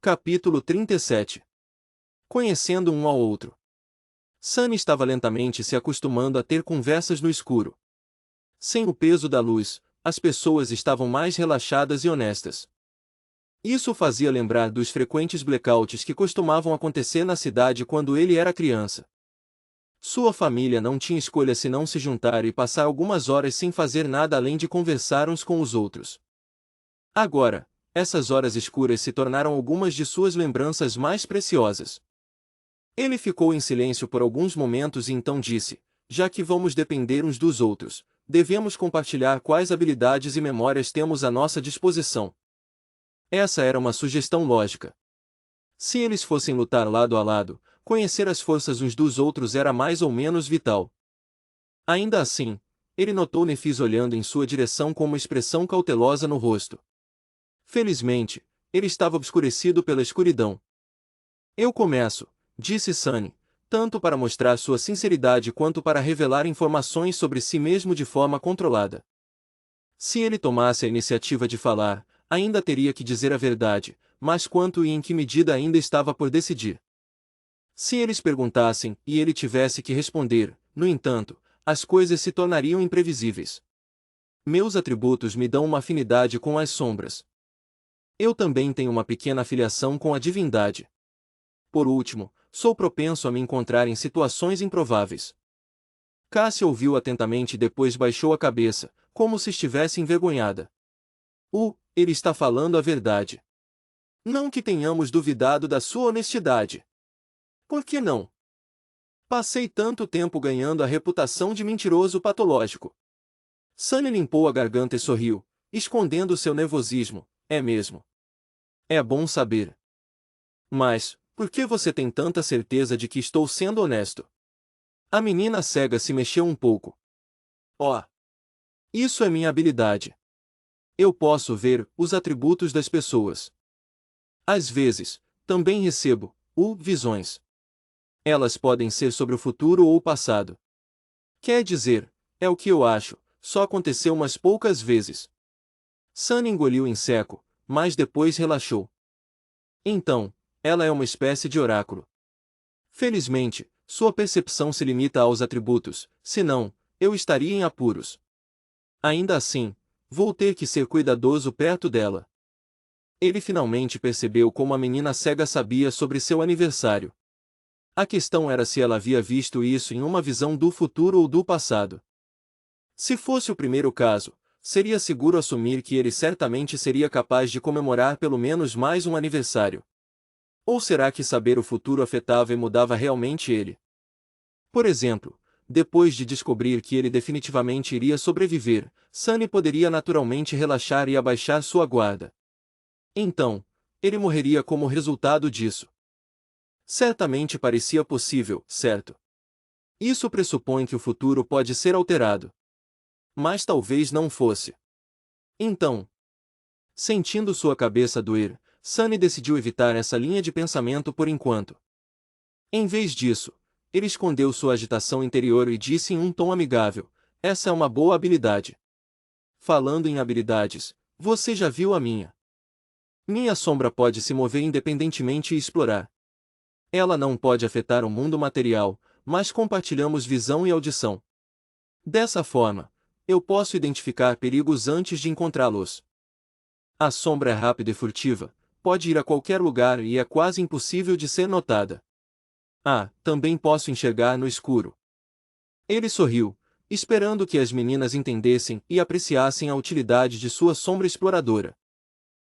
Capítulo 37. Conhecendo um ao outro. Sunny estava lentamente se acostumando a ter conversas no escuro. Sem o peso da luz, as pessoas estavam mais relaxadas e honestas. Isso o fazia lembrar dos frequentes blackouts que costumavam acontecer na cidade quando ele era criança. Sua família não tinha escolha senão se juntar e passar algumas horas sem fazer nada além de conversar uns com os outros. Agora, essas horas escuras se tornaram algumas de suas lembranças mais preciosas. Ele ficou em silêncio por alguns momentos e então disse: já que vamos depender uns dos outros, devemos compartilhar quais habilidades e memórias temos à nossa disposição. Essa era uma sugestão lógica. Se eles fossem lutar lado a lado, conhecer as forças uns dos outros era mais ou menos vital. Ainda assim, ele notou Nefis olhando em sua direção com uma expressão cautelosa no rosto. Felizmente, ele estava obscurecido pela escuridão. Eu começo, disse Sunny, tanto para mostrar sua sinceridade quanto para revelar informações sobre si mesmo de forma controlada. Se ele tomasse a iniciativa de falar, ainda teria que dizer a verdade, mas quanto e em que medida ainda estava por decidir. Se eles perguntassem e ele tivesse que responder, no entanto, as coisas se tornariam imprevisíveis. Meus atributos me dão uma afinidade com as sombras. Eu também tenho uma pequena afiliação com a divindade. Por último, sou propenso a me encontrar em situações improváveis. Cassie ouviu atentamente e depois baixou a cabeça, como se estivesse envergonhada. Ele está falando a verdade. Não que tenhamos duvidado da sua honestidade. Por que não? Passei tanto tempo ganhando a reputação de mentiroso patológico. Sunny limpou a garganta e sorriu, escondendo seu nervosismo. É mesmo. É bom saber. Mas, por que você tem tanta certeza de que estou sendo honesto? A menina cega se mexeu um pouco. Isso é minha habilidade. Eu posso ver os atributos das pessoas. Às vezes, também recebo visões. Elas podem ser sobre o futuro ou o passado. Quer dizer, é o que eu acho, só aconteceu umas poucas vezes. Sunny engoliu em seco, mas depois relaxou. Então, ela é uma espécie de oráculo. Felizmente, sua percepção se limita aos atributos, senão, eu estaria em apuros. Ainda assim, vou ter que ser cuidadoso perto dela. Ele finalmente percebeu como a menina cega sabia sobre seu aniversário. A questão era se ela havia visto isso em uma visão do futuro ou do passado. Se fosse o primeiro caso, seria seguro assumir que ele certamente seria capaz de comemorar pelo menos mais um aniversário. Ou será que saber o futuro afetava e mudava realmente ele? Por exemplo, depois de descobrir que ele definitivamente iria sobreviver, Sunny poderia naturalmente relaxar e abaixar sua guarda. Então, ele morreria como resultado disso. Certamente parecia possível, certo? Isso pressupõe que o futuro pode ser alterado. Mas talvez não fosse. Então, sentindo sua cabeça doer, Sunny decidiu evitar essa linha de pensamento por enquanto. Em vez disso, ele escondeu sua agitação interior e disse em um tom amigável: essa é uma boa habilidade. Falando em habilidades, você já viu a minha. Minha sombra pode se mover independentemente e explorar. Ela não pode afetar o mundo material, mas compartilhamos visão e audição. Dessa forma, eu posso identificar perigos antes de encontrá-los. A sombra é rápida e furtiva, pode ir a qualquer lugar e é quase impossível de ser notada. Também posso enxergar no escuro. Ele sorriu, esperando que as meninas entendessem e apreciassem a utilidade de sua sombra exploradora.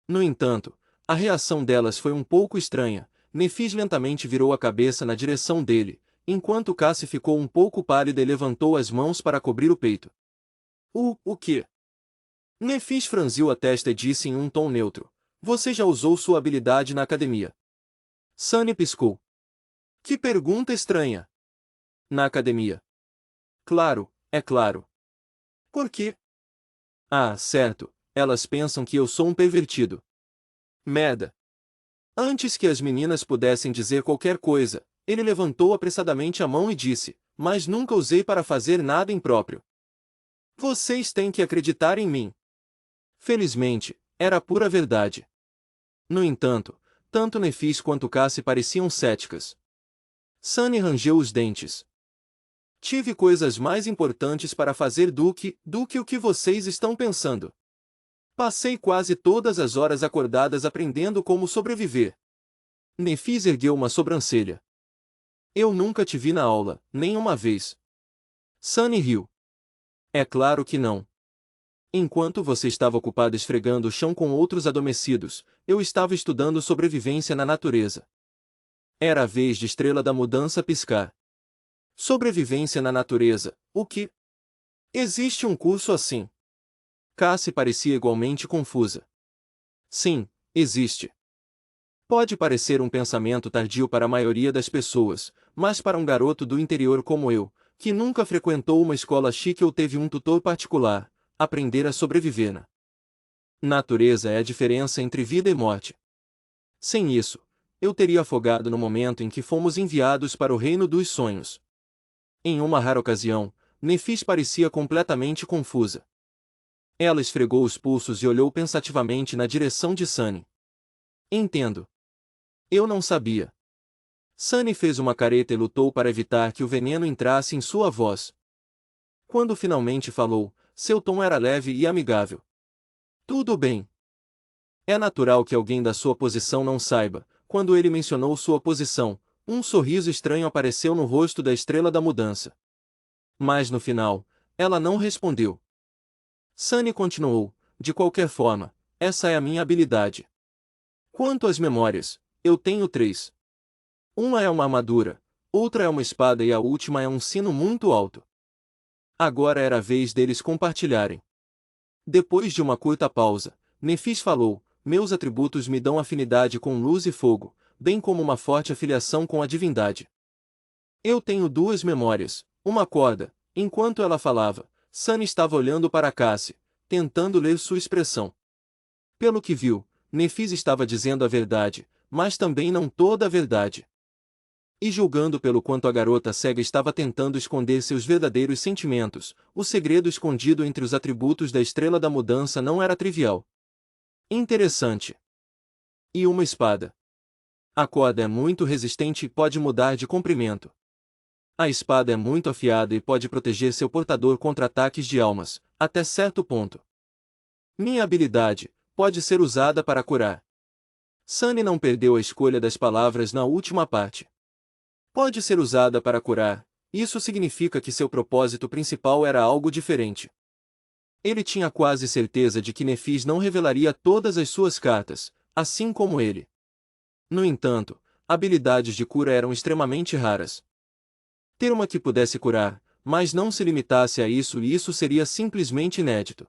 No entanto, a reação delas foi um pouco estranha. Nefis lentamente virou a cabeça na direção dele, enquanto Cassie ficou um pouco pálida e levantou as mãos para cobrir o peito. O quê? Nefis franziu a testa e disse em um tom neutro: você já usou sua habilidade na academia. Sunny piscou. Que pergunta estranha. Na academia. Claro, é claro. Por quê? Certo, elas pensam que eu sou um pervertido. Merda. Antes que as meninas pudessem dizer qualquer coisa, ele levantou apressadamente a mão e disse: mas nunca usei para fazer nada impróprio. Vocês têm que acreditar em mim. Felizmente, era a pura verdade. No entanto, Tanto Nefis quanto Cassie pareciam céticas. Sunny rangeu os dentes. Tive coisas mais importantes para fazer do que o que vocês estão pensando. Passei quase todas as horas acordadas aprendendo como sobreviver. Nefis ergueu uma sobrancelha. Eu nunca te vi na aula, nem uma vez. Sunny riu. É claro que não. Enquanto você estava ocupado esfregando o chão com outros adormecidos, eu estava estudando sobrevivência na natureza. Era a vez de Estrela da Mudança piscar. Sobrevivência na natureza, o que? Existe um curso assim? Cassie parecia igualmente confusa. Sim, existe. Pode parecer um pensamento tardio para a maioria das pessoas, mas para um garoto do interior como eu, que nunca frequentou uma escola chique ou teve um tutor particular, aprender a sobreviver na natureza é a diferença entre vida e morte. Sem isso, eu teria afogado no momento em que fomos enviados para o reino dos sonhos. Em uma rara ocasião, Nefis parecia completamente confusa. Ela esfregou os pulsos e olhou pensativamente na direção de Sunny. Entendo. Eu não sabia. Sunny fez uma careta e lutou para evitar que o veneno entrasse em sua voz. Quando finalmente falou, seu tom era leve e amigável. Tudo bem. É natural que alguém da sua posição não saiba. Quando ele mencionou sua posição, um sorriso estranho apareceu no rosto da Estrela da Mudança. Mas no final, ela não respondeu. Sunny continuou, de qualquer forma, essa é a minha habilidade. Quanto às memórias, eu tenho 3. Uma é uma armadura, outra é uma espada e a última é um sino muito alto. Agora era a vez deles compartilharem. Depois de uma curta pausa, Nefis falou, meus atributos me dão afinidade com luz e fogo, bem como uma forte afiliação com a divindade. Eu tenho 2 memórias, uma corda. Enquanto ela falava, Sunny estava olhando para Cassie, tentando ler sua expressão. Pelo que viu, Nefis estava dizendo a verdade, mas também não toda a verdade. E julgando pelo quanto a garota cega estava tentando esconder seus verdadeiros sentimentos, o segredo escondido entre os atributos da Estrela da Mudança não era trivial. Interessante. E uma espada. A corda é muito resistente e pode mudar de comprimento. A espada é muito afiada e pode proteger seu portador contra ataques de almas, até certo ponto. Minha habilidade pode ser usada para curar. Sunny não perdeu a escolha das palavras na última parte. Pode ser usada para curar, isso significa que seu propósito principal era algo diferente. Ele tinha quase certeza de que Nefis não revelaria todas as suas cartas, assim como ele. No entanto, habilidades de cura eram extremamente raras. Ter uma que pudesse curar, mas não se limitasse a isso e isso seria simplesmente inédito.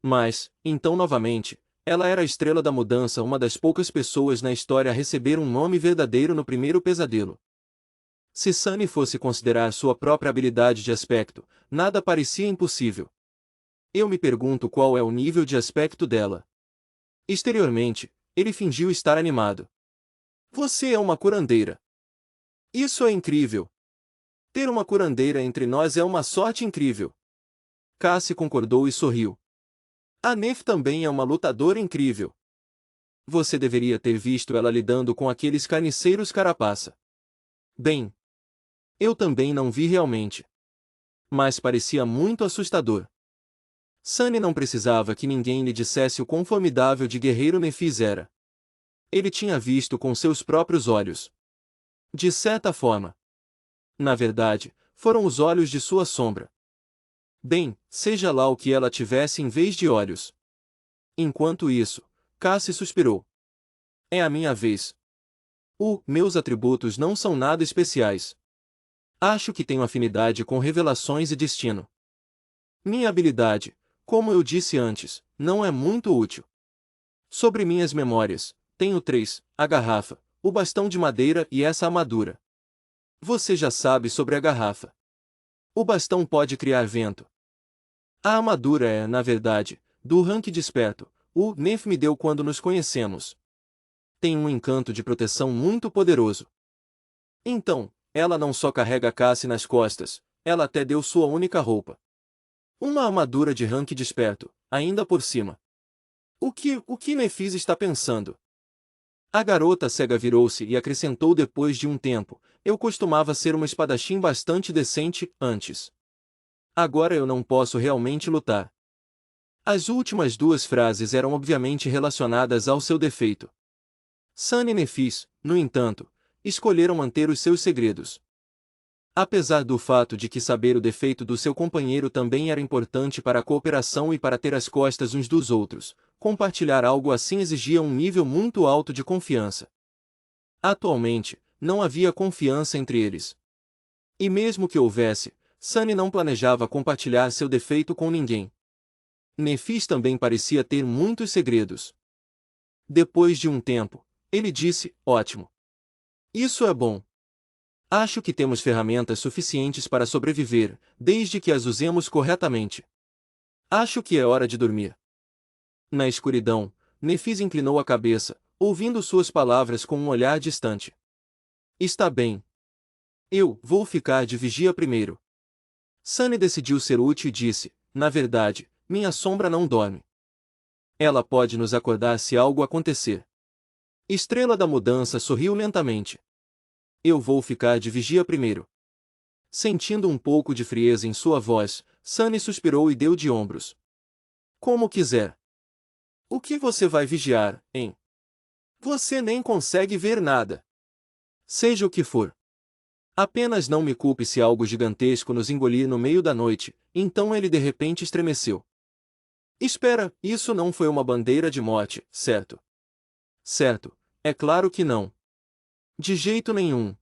Mas, então novamente, ela era a Estrela da Mudança, uma das poucas pessoas na história a receber um nome verdadeiro no primeiro pesadelo. Se Sunny fosse considerar sua própria habilidade de aspecto, nada parecia impossível. Eu me pergunto qual é o nível de aspecto dela. Exteriormente, ele fingiu estar animado. Você é uma curandeira. Isso é incrível. Ter uma curandeira entre nós é uma sorte incrível. Cassie concordou e sorriu. A Nef também é uma lutadora incrível. Você deveria ter visto ela lidando com aqueles carniceiros carapaça. Bem, eu também não vi realmente. Mas parecia muito assustador. Sunny não precisava que ninguém lhe dissesse o quão formidável de guerreiro Nefis era. Ele tinha visto com seus próprios olhos. De certa forma. Na verdade, foram os olhos de sua sombra. Bem, seja lá o que ela tivesse em vez de olhos. Enquanto isso, Cassie suspirou. É a minha vez. Meus atributos não são nada especiais. Acho que tenho afinidade com revelações e destino. Minha habilidade, como eu disse antes, não é muito útil. Sobre minhas memórias, tenho 3, a garrafa, o bastão de madeira e essa armadura. Você já sabe sobre a garrafa. O bastão pode criar vento. A armadura é, na verdade, do rank desperto, o Nef me deu quando nos conhecemos. Tem um encanto de proteção muito poderoso. Então, ela não só carrega Cassie nas costas, ela até deu sua única roupa. Uma armadura de rank desperto, ainda por cima. O que Nefis está pensando? A garota cega virou-se e acrescentou depois de um tempo: eu costumava ser uma espadachim bastante decente, antes. Agora eu não posso realmente lutar. As últimas duas frases eram obviamente relacionadas ao seu defeito. Sun e Nefis, no entanto, escolheram manter os seus segredos. Apesar do fato de que saber o defeito do seu companheiro também era importante para a cooperação e para ter as costas uns dos outros, compartilhar algo assim exigia um nível muito alto de confiança. Atualmente, não havia confiança entre eles. E mesmo que houvesse, Sunny não planejava compartilhar seu defeito com ninguém. Nefis também parecia ter muitos segredos. Depois de um tempo, ele disse: ótimo. Isso é bom. Acho que temos ferramentas suficientes para sobreviver, desde que as usemos corretamente. Acho que é hora de dormir. Na escuridão, Nefis inclinou a cabeça, ouvindo suas palavras com um olhar distante. Está bem. Eu vou ficar de vigia primeiro. Sunny decidiu ser útil e disse: na verdade, minha sombra não dorme. Ela pode nos acordar se algo acontecer. Estrela da Mudança sorriu lentamente. Eu vou ficar de vigia primeiro. Sentindo um pouco de frieza em sua voz, Sunny suspirou e deu de ombros. Como quiser. O que você vai vigiar, hein? Você nem consegue ver nada. Seja o que for. Apenas não me culpe se algo gigantesco nos engolir no meio da noite. Então ele de repente estremeceu. Espera, isso não foi uma bandeira de morte, certo? Certo, é claro que não. De jeito nenhum.